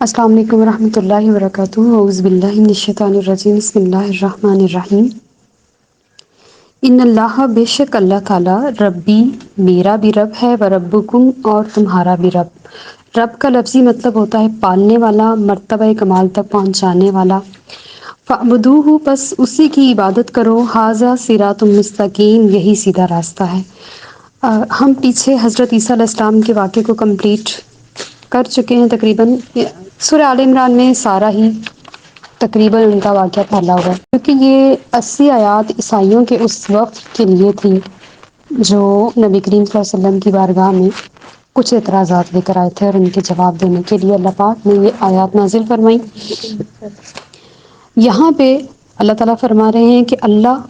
السلام علیکم ورحمۃ اللہ وبرکاتہ اعوذ باللہ من الشیطان الرجیم بسم اللہ الرحمن الرحیم ان اللہ بے شک اللہ تعالی ربی میرا بھی رب ہے و ربکم اور تمہارا بھی رب۔ رب کا لفظی مطلب ہوتا ہے پالنے والا، مرتبہ کمال تک پہنچانے والا۔ فَاعْبُدُوهُ پس اسی کی عبادت کرو، ھذا صراط مستقیم یہی سیدھا راستہ ہے۔ ہم پیچھے حضرت عیسیٰ علیہ السلام کے واقعے کو کمپلیٹ کر چکے ہیں تقریباً۔ سورہ آل عمران میں سارا ہی تقریباً ان کا واقعہ پھیلا ہوا ہے، کیونکہ یہ 80 آیات عیسائیوں کے اس وقت کے لیے تھی جو نبی کریم صلی اللہ علیہ وسلم کی بارگاہ میں کچھ اعتراضات لے کر آئے تھے، اور ان کے جواب دینے کے لیے اللہ پاک نے یہ آیات نازل فرمائی۔ یہاں پہ اللہ تعالیٰ فرما رہے ہیں کہ اللہ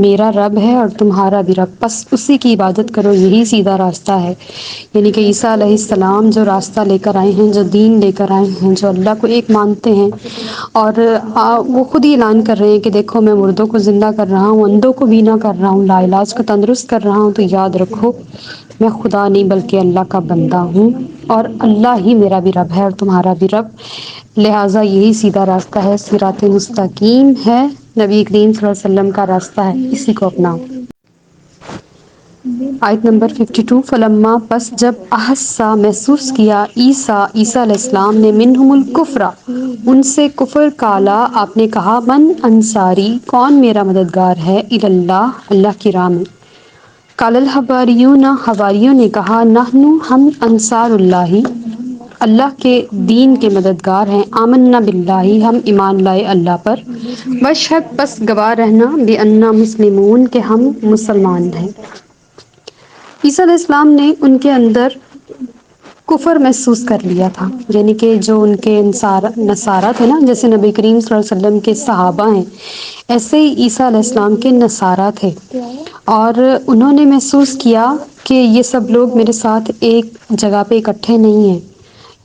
میرا رب ہے اور تمہارا بھی رب، بس اسی کی عبادت کرو، یہی سیدھا راستہ ہے۔ یعنی کہ عیسیٰ علیہ السلام جو راستہ لے کر آئے ہیں، جو دین لے کر آئے ہیں، جو اللہ کو ایک مانتے ہیں، اور وہ خود ہی اعلان کر رہے ہیں کہ دیکھو میں مردوں کو زندہ کر رہا ہوں، اندھوں کو بینا کر رہا ہوں، لاعلاج کو تندرست کر رہا ہوں، تو یاد رکھو میں خدا نہیں بلکہ اللہ کا بندہ ہوں، اور اللہ ہی میرا بھی رب ہے اور تمہارا بھی رب، لہٰذا یہی سیدھا راستہ ہے، صراط مستقیم ہے، نبی کریم صلی اللہ علیہ وسلم کا راستہ ہے، اسی کو اپناؤ۔ آیت نمبر 52 فلما پس جب احسا محسوس کیا عیسیٰ علیہ السلام نے منہم الکفر ان سے کفر، کالا آپ نے کہا من انصاری کون میرا مددگار ہے، اللہ اللہ کی راہ میں۔ قال الحواریون حواریوں نے کہا نحن ہم انصار اللہ اللہ کے دین کے مددگار ہیں، آمنا باللہ ہم ایمان لائے اللہ پر، واشہد پس گواہ رہنا بأننا مسلمون کہ ہم مسلمان ہیں۔ عیسیٰ علیہ السلام نے ان کے اندر کفر محسوس کر لیا تھا، یعنی کہ جو ان کے نصارہ تھے نا، جیسے نبی کریم صلی اللہ علیہ وسلم کے صحابہ ہیں، ایسے ہی عیسیٰ علیہ السلام کے نصارہ تھے، اور انہوں نے محسوس کیا کہ یہ سب لوگ میرے ساتھ ایک جگہ پہ اکٹھے نہیں ہیں،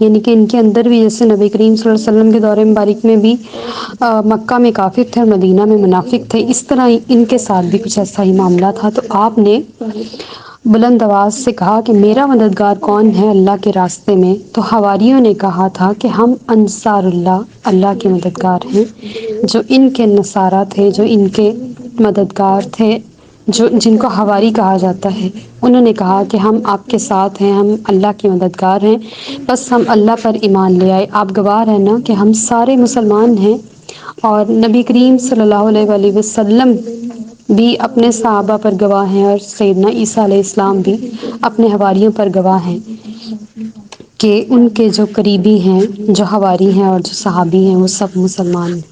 یعنی کہ ان کے اندر بھی جیسے نبی کریم صلی اللہ علیہ وسلم کے دور مبارک میں بھی مکہ میں کافر تھے اور مدینہ میں منافق تھے، اس طرح ان کے ساتھ بھی کچھ ایسا ہی معاملہ تھا۔ تو آپ نے بلند آواز سے کہا کہ میرا مددگار کون ہے اللہ کے راستے میں، تو حواریوں نے کہا تھا کہ ہم انصار اللہ اللہ کے مددگار ہیں، جو ان کے نصارہ تھے، جو ان کے مددگار تھے، جن کو حواری کہا جاتا ہے، انہوں نے کہا کہ ہم آپ کے ساتھ ہیں، ہم اللہ کے مددگار ہیں، بس ہم اللہ پر ایمان لے آئے، آپ گواہ رہنا کہ ہم سارے مسلمان ہیں۔ اور نبی کریم صلی اللہ علیہ وآلہ وسلم بھی اپنے صحابہ پر گواہ ہیں، اور سیدنا عیسیٰ علیہ السلام بھی اپنے حواریوں پر گواہ ہیں کہ ان کے جو قریبی ہیں، جو حواری ہیں اور جو صحابی ہیں، وہ سب مسلمان ہیں۔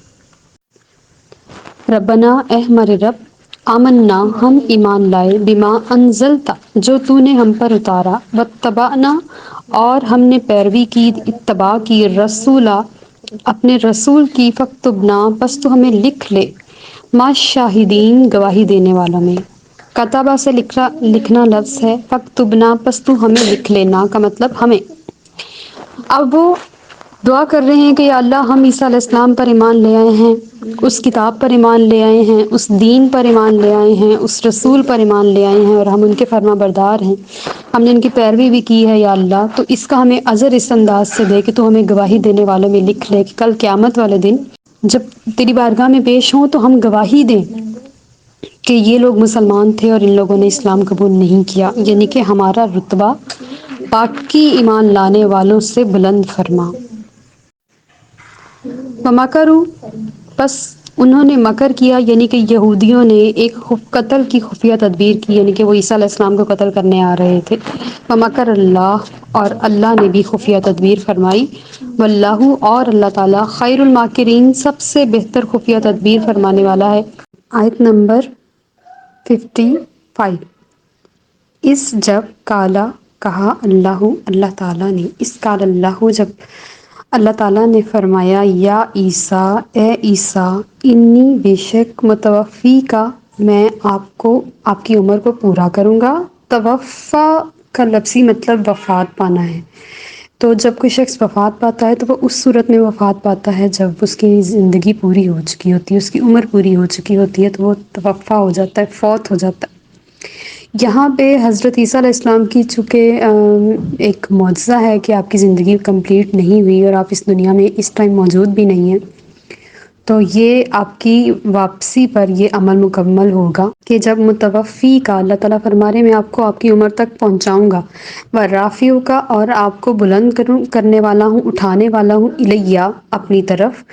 ربنا اے ہمارے رب، آمنا ہم ایمان لائے، بما انزلتا جو تو نے ہم پر اتارا، واتبعنا اور ہم نے پیروی کی، اتباع کی، رسولہ اپنے رسول کی، فاکتبنا پس تو ہمیں لکھ لے، ما شاہدین گواہی دینے والوں میں۔ کتابہ سے لکھنا لفظ ہے، فاکتبنا پس تو ہمیں لکھ لینا کا مطلب ہمیں۔ اب وہ دعا کر رہے ہیں کہ یا اللہ ہم عیسیٰ علیہ السلام پر ایمان لے آئے ہیں، اس کتاب پر ایمان لے آئے ہیں، اس دین پر ایمان لے آئے ہیں، اس رسول پر ایمان لے آئے ہیں، اور ہم ان کے فرما بردار ہیں، ہم نے ان کی پیروی بھی کی ہے، یا اللہ تو اس کا ہمیں اجر اس انداز سے دے کہ تو ہمیں گواہی دینے والوں میں لکھ لے، کہ کل قیامت والے دن جب تیری بارگاہ میں پیش ہوں تو ہم گواہی دیں کہ یہ لوگ مسلمان تھے اور ان لوگوں نے اسلام قبول نہیں کیا، یعنی کہ ہمارا رتبہ باقی ایمان لانے والوں سے بلند فرما۔ وَمَكَرُوا پس انہوں نے مکر کیا، یعنی کہ یہودیوں نے ایک قتل کی خفیہ تدبیر کی، یعنی کہ وہ عیسیٰ علیہ السلام کو قتل کرنے آ رہے تھے۔ وَمَكَرَ اللَّهُ اور اللہ نے بھی خفیہ تدبیر فرمائی، وَاللَّهُ اور اللہ تعالیٰ خیر الماکرین سب سے بہتر خفیہ تدبیر فرمانے والا ہے۔ آیت نمبر 55 اس جب کالا کہا اللہ اللہ تعالیٰ نے، اس کال اللہ جب اللہ تعالیٰ نے فرمایا یا عیسیٰ اے عیسیٰ انی بے شک متوفی کا میں آپ کو آپ کی عمر کو پورا کروں گا۔ توفع کا لفظی مطلب وفات پانا ہے، تو جب کوئی شخص وفات پاتا ہے تو وہ اس صورت میں وفات پاتا ہے جب اس کی زندگی پوری ہو چکی ہوتی ہے، اس کی عمر پوری ہو چکی ہوتی ہے، تو وہ توفع ہو جاتا ہے، فوت ہو جاتا ہے۔ یہاں پہ حضرت عیسیٰ علیہ السلام کی چونکہ ایک معجزہ ہے کہ آپ کی زندگی کمپلیٹ نہیں ہوئی اور آپ اس دنیا میں اس ٹائم موجود بھی نہیں ہیں، تو یہ آپ کی واپسی پر یہ عمل مکمل ہوگا کہ جب متوفی کا اللہ تعالیٰ فرما رہے میں آپ کو آپ کی عمر تک پہنچاؤں گا، و رافیوں کا اور آپ کو بلند کرنے والا ہوں، اٹھانے والا ہوں، الیہ اپنی طرف،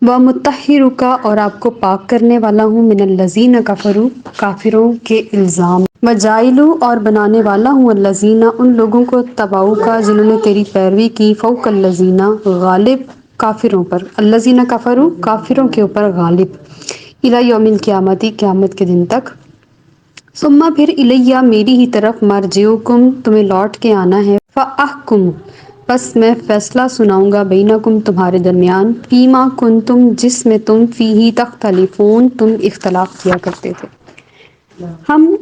و مطہر کا اور آپ کو پاک کرنے والا ہوں، من الذین کفروا کافروں کے الزام، و جائلو اور بنانے والا ہوں، الذین ان لوگوں کو تبعوا کا جنہوں نے تیری پیروی کی، فوق الذین غالب کافروں پر، الذین کفروا کافروں کے اوپر غالب، الی یوم القیامت قیامت کے دن تک، ثم پھر الیہ میری ہی طرف، مرجعکم تمہیں لوٹ کے آنا ہے، فاحکم پس میں فیصلہ سناؤں گا، بینکم تمہارے درمیان، فیما کنتم جس میں تم فیہ تختلفون تم اختلاف کیا کرتے تھے۔ ہم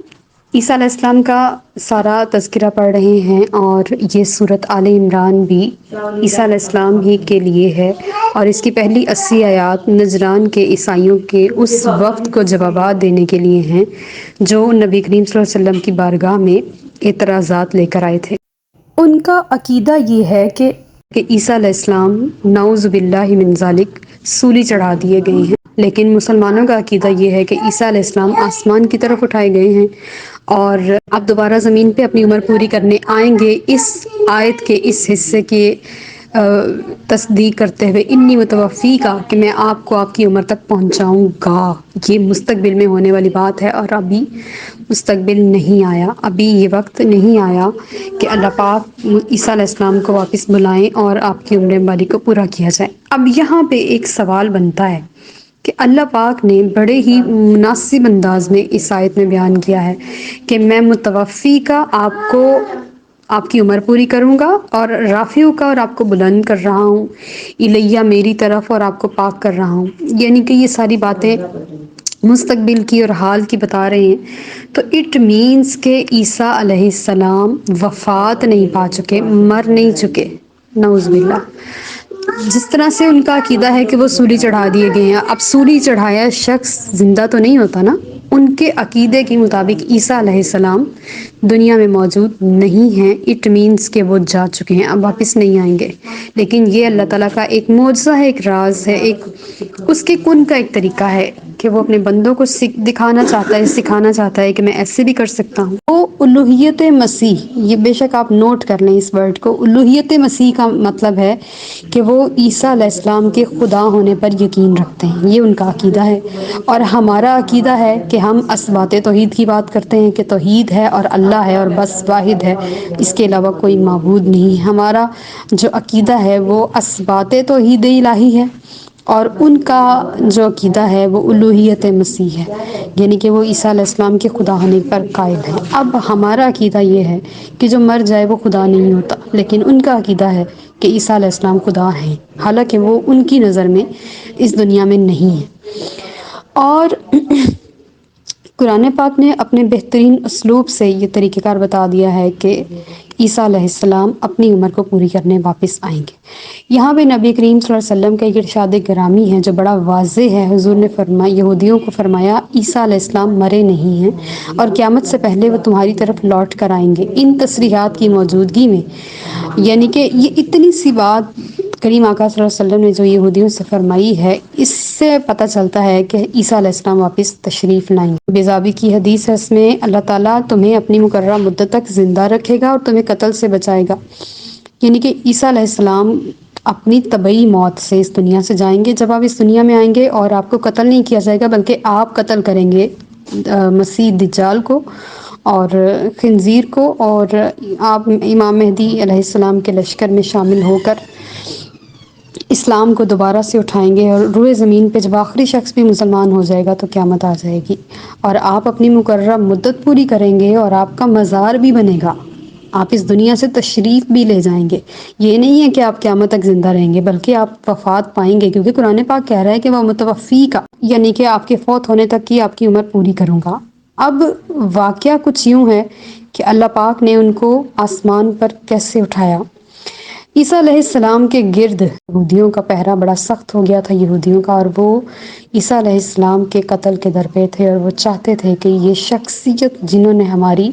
عیسیٰ علیہ السلام کا سارا تذکرہ پڑھ رہے ہیں، اور یہ سورۃ آل عمران بھی عیسیٰ علیہ السلام ہی کے لیے ہے، اور اس کی پہلی 80 آیات نجران کے عیسائیوں کے اس وفد کو جوابات دینے کے لیے ہیں جو نبی کریم صلی اللہ علیہ وسلم کی بارگاہ میں اعتراضات لے کر آئے تھے۔ ان کا عقیدہ یہ ہے کہ عیسیٰ علیہ السلام نعوذ باللہ من ذالک سولی چڑھا دیے گئے ہیں، لیکن مسلمانوں کا عقیدہ یہ ہے کہ عیسیٰ علیہ السلام آسمان کی طرف اٹھائے گئے ہیں اور اب دوبارہ زمین پہ اپنی عمر پوری کرنے آئیں گے۔ اس آیت کے اس حصے کے تصدیق کرتے ہوئے، انی متوفی کا کہ میں آپ کو آپ کی عمر تک پہنچاؤں گا، یہ مستقبل میں ہونے والی بات ہے، اور ابھی مستقبل نہیں آیا، ابھی یہ وقت نہیں آیا کہ اللہ پاک عیسیٰ علیہ السلام کو واپس بلائیں اور آپ کی عمر باری کو پورا کیا جائے۔ اب یہاں پہ ایک سوال بنتا ہے کہ اللہ پاک نے بڑے ہی مناسب انداز میں اس آیت میں بیان کیا ہے کہ میں متوفی کا آپ کو آپ کی عمر پوری کروں گا، اور رافیوں کا اور آپ کو بلند کر رہا ہوں، الیہ میری طرف اور آپ کو پاک کر رہا ہوں، یعنی کہ یہ ساری باتیں مستقبل کی اور حال کی بتا رہے ہیں۔ تو اٹ مینس کہ عیسیٰ علیہ السلام وفات نہیں پا چکے، مر نہیں چکے، نعوذ باللہ۔ جس طرح سے ان کا عقیدہ ہے کہ وہ سولی چڑھا دیے گئے ہیں، اب سولی چڑھایا شخص زندہ تو نہیں ہوتا نا، ان کے عقیدے کے مطابق عیسیٰ علیہ السلام دنیا میں موجود نہیں ہیں، اٹ مینس کہ وہ جا چکے ہیں، اب واپس نہیں آئیں گے۔ لیکن یہ اللہ تعالیٰ کا ایک معجزہ ہے، ایک راز ہے، ایک اس کے کن کا ایک طریقہ ہے کہ وہ اپنے بندوں کو دکھانا چاہتا ہے، سکھانا چاہتا ہے کہ میں ایسے بھی کر سکتا ہوں۔ وہ الوہیت مسیح، یہ بے شک آپ نوٹ کر لیں اس ورڈ کو، الوہیت مسیح کا مطلب ہے کہ وہ عیسیٰ علیہ السلام کے خدا ہونے پر یقین رکھتے ہیں، یہ ان کا عقیدہ ہے۔ اور ہمارا عقیدہ ہے کہ ہم اثبات توحید کی بات کرتے ہیں کہ توحید ہے اور اللہ ہے اور بس واحد ہے، اس کے علاوہ کوئی معبود نہیں۔ ہمارا جو عقیدہ ہے وہ اثبات توحید الہی ہے، اور ان کا جو عقیدہ ہے وہ الوہیت مسیح ہے، یعنی کہ وہ عیسیٰ علیہ السلام کے خدا ہونے پر قائل ہیں۔ اب ہمارا عقیدہ یہ ہے کہ جو مر جائے وہ خدا نہیں ہوتا، لیکن ان کا عقیدہ ہے کہ عیسیٰ علیہ السلام خدا ہیں، حالانکہ وہ ان کی نظر میں اس دنیا میں نہیں ہیں۔ اور قرآن پاک نے اپنے بہترین اسلوب سے یہ طریقہ کار بتا دیا ہے کہ عیسیٰ علیہ السلام اپنی عمر کو پوری کرنے واپس آئیں گے۔ یہاں پہ نبی کریم صلی اللہ علیہ وسلم کا ایک ارشاد گرامی ہے جو بڑا واضح ہے۔ حضور نے فرمایا، یہودیوں کو فرمایا عیسیٰ علیہ السلام مرے نہیں ہیں اور قیامت سے پہلے وہ تمہاری طرف لوٹ کر آئیں گے۔ ان تصریحات کی موجودگی میں، یعنی کہ یہ اتنی سی بات کریم آقا صلی اللہ علیہ وسلم نے جو یہودیوں سے فرمائی ہے، اس سے پتہ چلتا ہے کہ عیسیٰ علیہ السلام واپس تشریف لائیں گے۔ بیضابی کی حدیث ہے، اس میں اللہ تعالیٰ تمہیں اپنی مقررہ مدت تک زندہ رکھے گا اور تمہیں قتل سے بچائے گا، یعنی کہ عیسیٰ علیہ السلام اپنی طبعی موت سے اس دنیا سے جائیں گے۔ جب آپ اس دنیا میں آئیں گے اور آپ کو قتل نہیں کیا جائے گا بلکہ آپ قتل کریں گے مسیح دجال کو اور خنزیر کو، اور آپ امام مہدی علیہ السلام کے لشکر میں شامل ہو کر اسلام کو دوبارہ سے اٹھائیں گے، اور روئے زمین پہ جب آخری شخص بھی مسلمان ہو جائے گا تو قیامت آ جائے گی، اور آپ اپنی مقررہ مدت پوری کریں گے اور آپ کا مزار بھی بنے گا، آپ اس دنیا سے تشریف بھی لے جائیں گے۔ یہ نہیں ہے کہ آپ قیامت تک زندہ رہیں گے بلکہ آپ وفات پائیں گے، کیونکہ قرآن پاک کہہ رہا ہے کہ وہ متوفی کا، یعنی کہ آپ کے فوت ہونے تک کی آپ کی عمر پوری کروں گا۔ اب واقعہ کچھ یوں ہے کہ اللہ پاک نے ان کو آسمان پر کیسے اٹھایا۔ عیسیٰ علیہ السلام کے گرد یہودیوں کا پہرا بڑا سخت ہو گیا تھا یہودیوں کا، اور وہ عیسیٰ علیہ السلام کے قتل کے درپے تھے، اور وہ چاہتے تھے کہ یہ شخصیت جنہوں نے ہماری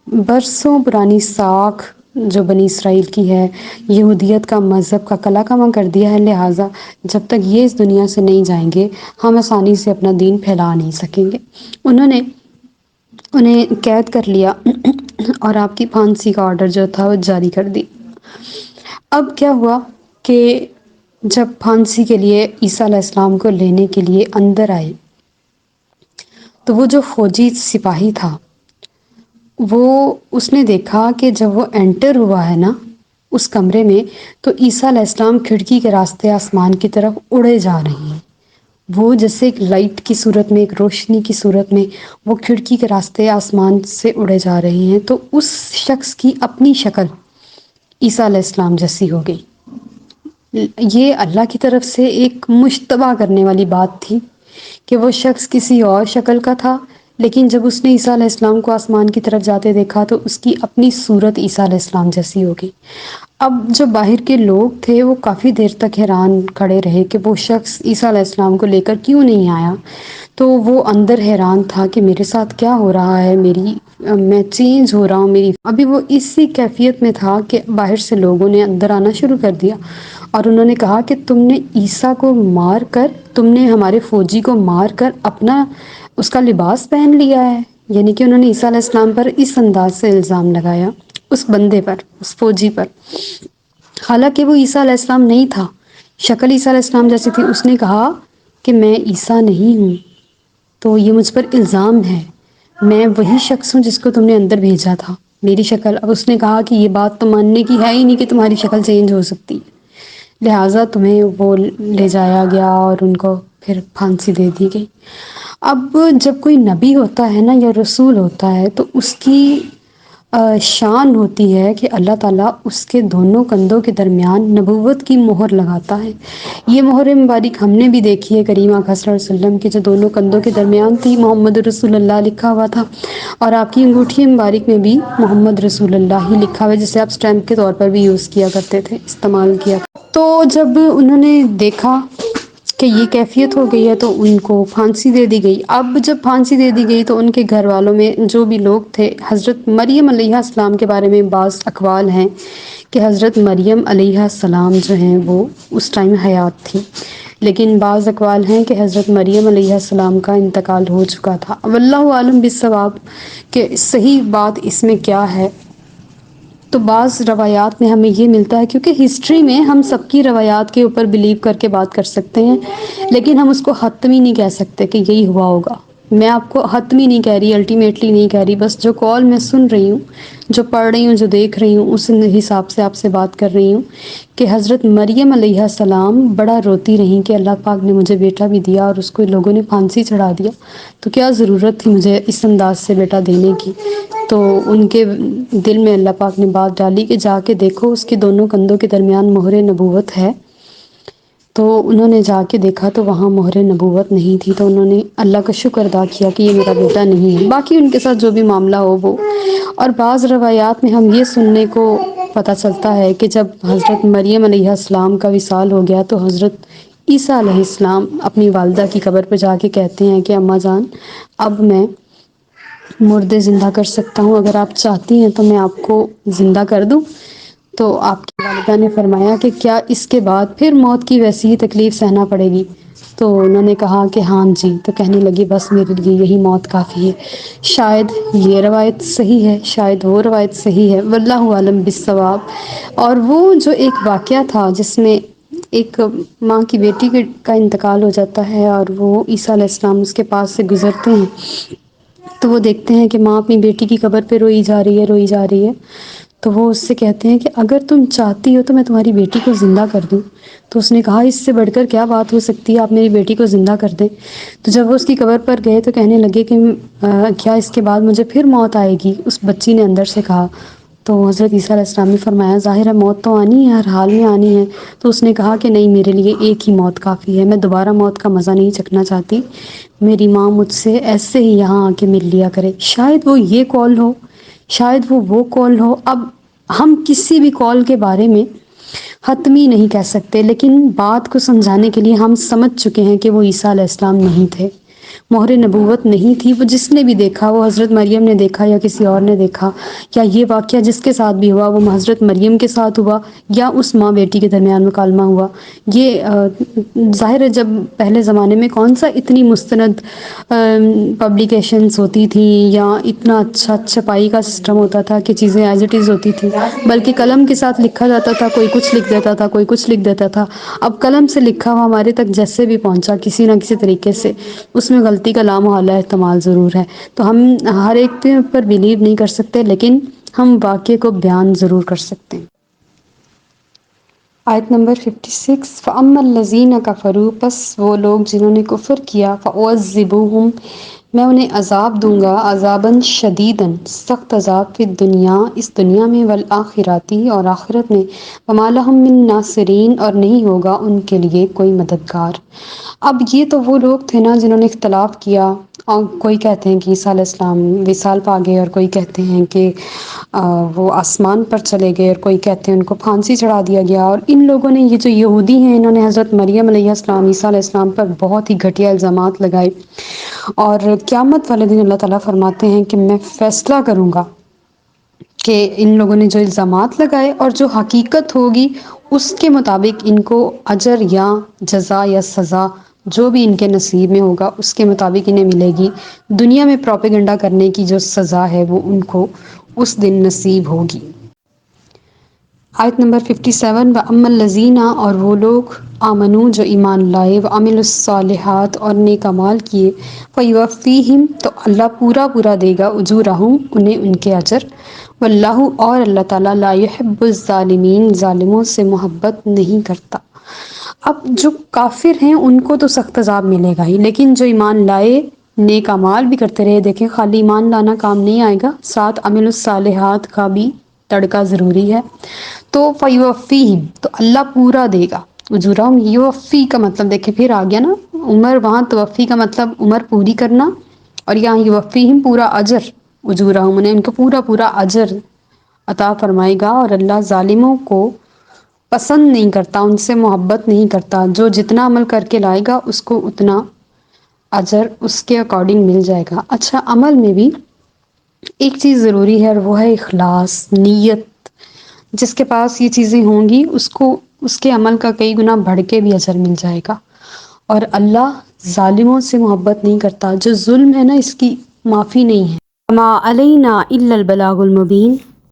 برسوں پرانی ساکھ جو بنی اسرائیل کی ہے، یہودیت کا مذہب کا کلا کما کر دیا ہے، لہٰذا جب تک یہ اس دنیا سے نہیں جائیں گے ہم آسانی سے اپنا دین پھیلا نہیں سکیں گے۔ انہوں نے انہیں قید کر لیا اور آپ کی پھانسی کا آرڈر جو تھا وہ جاری کر دی۔ اب کیا ہوا کہ جب پھانسی کے لیے عیسیٰ علیہ السلام کو لینے کے لیے اندر آئے تو وہ جو فوجی سپاہی تھا اس نے دیکھا کہ جب وہ انٹر ہوا ہے نا اس کمرے میں، تو عیسیٰ علیہ السلام کھڑکی کے راستے آسمان کی طرف اڑے جا رہے ہیں۔ وہ جیسے ایک لائٹ کی صورت میں، ایک روشنی کی صورت میں وہ کھڑکی کے راستے آسمان سے اڑے جا رہے ہیں، تو اس شخص کی اپنی شکل عیسیٰ علیہ السلام جیسی ہو گئی۔ یہ اللہ کی طرف سے ایک مشتبہ کرنے والی بات تھی کہ وہ شخص کسی اور شکل کا تھا، لیکن جب اس نے عیسیٰ علیہ السلام کو آسمان کی طرف جاتے دیکھا تو اس کی اپنی صورت عیسیٰ علیہ السلام جیسی ہو گئی۔ اب جو باہر کے لوگ تھے وہ کافی دیر تک حیران کھڑے رہے کہ وہ شخص عیسیٰ علیہ السلام کو لے کر کیوں نہیں آیا، تو وہ اندر حیران تھا کہ میرے ساتھ کیا ہو رہا ہے، میں چینج ہو رہا ہوں۔ ابھی وہ اسی کیفیت میں تھا کہ باہر سے لوگوں نے اندر آنا شروع کر دیا، اور انہوں نے کہا کہ تم نے عیسیٰ کو مار کر، تم نے ہمارے فوجی کو مار کر اس کا لباس پہن لیا ہے۔ یعنی کہ انہوں نے عیسیٰ علیہ السلام پر اس انداز سے الزام لگایا، اس بندے پر، اس فوجی پر، حالانکہ وہ عیسیٰ علیہ السلام نہیں تھا، شکل عیسیٰ علیہ السلام جیسی تھی۔ اس نے کہا کہ میں عیسیٰ نہیں ہوں، تو یہ مجھ پر الزام ہے، میں وہی شخص ہوں جس کو تم نے اندر بھیجا تھا، میری شکل۔ اب اس نے کہا کہ یہ بات تو ماننے کی ہے ہی نہیں کہ تمہاری شکل چینج ہو سکتی ہے، لہٰذا تمہیں وہ لے جایا گیا اور ان کو پھر پھانسی دے دی گئی۔ اب جب کوئی نبی ہوتا ہے نا یا رسول ہوتا ہے تو اس کی شان ہوتی ہے کہ اللہ تعالیٰ اس کے دونوں کندھوں کے درمیان نبوت کی مہر لگاتا ہے۔ یہ مہر مبارک ہم نے بھی دیکھی ہے کریم آقا صلی اللہ علیہ وسلم کے، جو دونوں کندھوں کے درمیان تھی، محمد رسول اللہ لکھا ہوا تھا، اور آپ کی انگوٹھی مبارک میں بھی محمد رسول اللہ ہی لکھا ہوا ہے، جسے آپ اسٹیمپ کے طور پر بھی یوز کیا کرتے تھے، استعمال کیا۔ تو جب انہوں نے دیکھا کہ یہ کیفیت ہو گئی ہے تو ان کو پھانسی دے دی گئی۔ اب جب پھانسی دے دی گئی تو ان کے گھر والوں میں جو بھی لوگ تھے، حضرت مریم علیہ السلام کے بارے میں بعض اقوال ہیں کہ حضرت مریم علیہ السلام جو ہیں وہ اس ٹائم حیات تھی، لیکن بعض اقوال ہیں کہ حضرت مریم علیہ السلام کا انتقال ہو چکا تھا۔ واللہ عالم بالصواب کہ صحیح بات اس میں کیا ہے۔ تو بعض روایات میں ہمیں یہ ملتا ہے، کیونکہ ہسٹری میں ہم سب کی روایات کے اوپر بلیو کر کے بات کر سکتے ہیں، لیکن ہم اس کو حتمی نہیں کہہ سکتے کہ یہی ہوا ہوگا۔ میں آپ کو حتمی نہیں کہہ رہی، الٹیمیٹلی نہیں کہہ رہی، بس جو کال میں سن رہی ہوں، جو پڑھ رہی ہوں، جو دیکھ رہی ہوں، اس حساب سے آپ سے بات کر رہی ہوں کہ حضرت مریم علیہ السلام بڑا روتی رہیں کہ اللہ پاک نے مجھے بیٹا بھی دیا اور اس کو لوگوں نے پھانسی چڑھا دیا، تو کیا ضرورت تھی مجھے اس انداز سے بیٹا دینے کی۔ تو ان کے دل میں اللہ پاک نے بات ڈالی کہ جا کے دیکھو اس کے دونوں کندھوں کے درمیان مہر نبوت ہے۔ تو انہوں نے جا کے دیکھا تو وہاں مہر نبوت نہیں تھی، تو انہوں نے اللہ کا شکر ادا کیا کہ یہ میرا بیٹا نہیں ہے۔ باقی ان کے ساتھ جو بھی معاملہ ہو وہ، اور بعض روایات میں ہم یہ سننے کو پتہ چلتا ہے کہ جب حضرت مریم علیہ السلام کا وصال ہو گیا تو حضرت عیسیٰ علیہ السلام اپنی والدہ کی قبر پہ جا کے کہتے ہیں کہ اماں جان، اب میں مردے زندہ کر سکتا ہوں، اگر آپ چاہتی ہیں تو میں آپ کو زندہ کر دوں۔ تو آپ کی والدہ نے فرمایا کہ کیا اس کے بعد پھر موت کی ویسی ہی تکلیف سہنا پڑے گی؟ تو انہوں نے کہا کہ ہاں جی۔ تو کہنے لگی بس میرے لیے یہی موت کافی ہے۔ شاید یہ روایت صحیح ہے، شاید وہ روایت صحیح ہے، واللہ عالم بالصواب۔ اور وہ جو ایک واقعہ تھا جس میں ایک ماں کی بیٹی کا انتقال ہو جاتا ہے اور وہ عیسیٰ علیہ السلام اس کے پاس سے گزرتے ہیں، تو وہ دیکھتے ہیں کہ ماں اپنی بیٹی کی قبر پہ روئی جا رہی ہے، روئی جا رہی ہے۔ تو وہ اس سے کہتے ہیں کہ اگر تم چاہتی ہو تو میں تمہاری بیٹی کو زندہ کر دوں۔ تو اس نے کہا اس سے بڑھ کر کیا بات ہو سکتی ہے، آپ میری بیٹی کو زندہ کر دیں۔ تو جب وہ اس کی قبر پر گئے تو کہنے لگے کہ کیا اس کے بعد مجھے پھر موت آئے گی؟ اس بچی نے اندر سے کہا۔ تو حضرت عیسیٰ علیہ السلام نے فرمایا ظاہر ہے موت تو آنی ہے، ہر حال میں آنی ہے۔ تو اس نے کہا کہ نہیں، میرے لیے ایک ہی موت کافی ہے، میں دوبارہ موت کا مزہ نہیں چکھنا چاہتی، میری ماں مجھ سے ایسے ہی یہاں آ کے مل لیا کرے۔ شاید وہ یہ کال ہو، شاید وہ کال ہو۔ اب ہم کسی بھی کال کے بارے میں حتمی نہیں کہہ سکتے، لیکن بات کو سمجھانے کے لیے ہم سمجھ چکے ہیں کہ وہ عیسیٰ علیہ السلام نہیں تھے، مہر نبوت نہیں تھی۔ وہ جس نے بھی دیکھا، وہ حضرت مریم نے دیکھا یا کسی اور نے دیکھا، یا یہ واقعہ جس کے ساتھ بھی ہوا وہ حضرت مریم کے ساتھ ہوا یا اس ماں بیٹی کے درمیان مکالمہ ہوا، یہ ظاہر ہے جب پہلے زمانے میں کون سا اتنی مستند پبلیکیشنز ہوتی تھیں یا اتنا اچھا چھپائی کا سسٹم ہوتا تھا کہ چیزیں ایز اٹ از ہوتی تھیں، بلکہ قلم کے ساتھ لکھا جاتا تھا، کوئی کچھ لکھ دیتا تھا، کوئی کچھ لکھ دیتا تھا۔ اب قلم سے لکھا ہوا ہمارے تک جیسے بھی پہنچا کسی نہ کسی طریقے سے، اس میں غلطی کا لامحالہ احتمال ضرور ہے، تو ہم ہر ایک پر بلیو نہیں کر سکتے، لیکن ہم واقعے کو بیان ضرور کر سکتے ہیں۔ آیت نمبر 56، فَأَمَّا الَّذِينَ كَفَرُوا، پس وہ لوگ جنہوں نے کفر کیا، فَأُعَذِّبُوهُمْ، میں انہیں عذاب دوں گا، عذاباً شدیداً، سخت عذاب، فی الدنیا، اس دنیا میں، والآخراتی، اور آخرت میں، وَمَا لَهُم مِّن نَاصِرِينَ، اور نہیں ہوگا ان کے لیے کوئی مددگار۔ اب یہ تو وہ لوگ تھے نا جنہوں نے اختلاف کیا، اور کوئی کہتے ہیں کہ عیسیٰ علیہ السلام وصال پا گئے، اور کوئی کہتے ہیں کہ وہ آسمان پر چلے گئے، اور کوئی کہتے ہیں ان کو پھانسی چڑھا دیا گیا، اور ان لوگوں نے، یہ جو یہودی ہیں، انہوں نے حضرت مریم علیہ السلام، عیسیٰ علیہ السلام پر بہت ہی گھٹیا الزامات لگائے، اور قیامت والے دن اللہ تعالیٰ فرماتے ہیں کہ میں فیصلہ کروں گا کہ ان لوگوں نے جو الزامات لگائے اور جو حقیقت ہوگی اس کے مطابق ان کو اجر یا جزا یا سزا جو بھی ان کے نصیب میں ہوگا اس کے مطابق انہیں ملے گی۔ دنیا میں پروپیگنڈا کرنے کی جو سزا ہے وہ ان کو اس دن نصیب ہوگی۔ آیت نمبر 57، وَأَمَّا الَّذِينَ، اور وہ لوگ، آمنو، جو ایمان لائے، وَعَمِلُوا الصَّالِحَاتِ، اور نیک اعمال کیے، فَيُوَفِّيهِمْ، تو اللہ پورا پورا دے گا، أُجُورَهُمْ، انہیں ان کے اجر، واللہ، اور اللہ تعالیٰ، لا يحب الظالمین، ظالموں سے محبت نہیں کرتا۔ اب جو کافر ہیں ان کو تو سخت عذاب ملے گا ہی، لیکن جو ایمان لائے، نیک اعمال بھی کرتے رہے، دیکھیں خالی ایمان لانا کام نہیں آئے گا، ساتھ عمل الصالحات کا بھی تڑکا ضروری ہے، تو فیوفیہم، تو اللہ پورا دے گا، اجورہم، یوفی کا مطلب دیکھیں پھر آ گیا نا عمر، وہاں توفی کا مطلب عمر پوری کرنا، اور یہاں یوفیہم پورا اجر، اجورہم، انہیں ان کو پورا پورا اجر عطا فرمائے گا، اور اللہ ظالموں کو پسند نہیں کرتا، ان سے محبت نہیں کرتا، جو جتنا عمل کر کے لائے گا اس کو اتنا اجر اس کے اکارڈنگ مل جائے گا۔ اچھا، عمل میں بھی ایک چیز ضروری ہے اور وہ ہے اخلاص، نیت۔ جس کے پاس یہ چیزیں ہوں گی اس کو اس کے عمل کا کئی گنا بڑھ کے بھی اجر مل جائے گا، اور اللہ ظالموں سے محبت نہیں کرتا، جو ظلم ہے نا اس کی معافی نہیں ہے۔ وَمَا عَلَيْنَا إِلَّا الْبَلَاغُ الْمُبِينُ،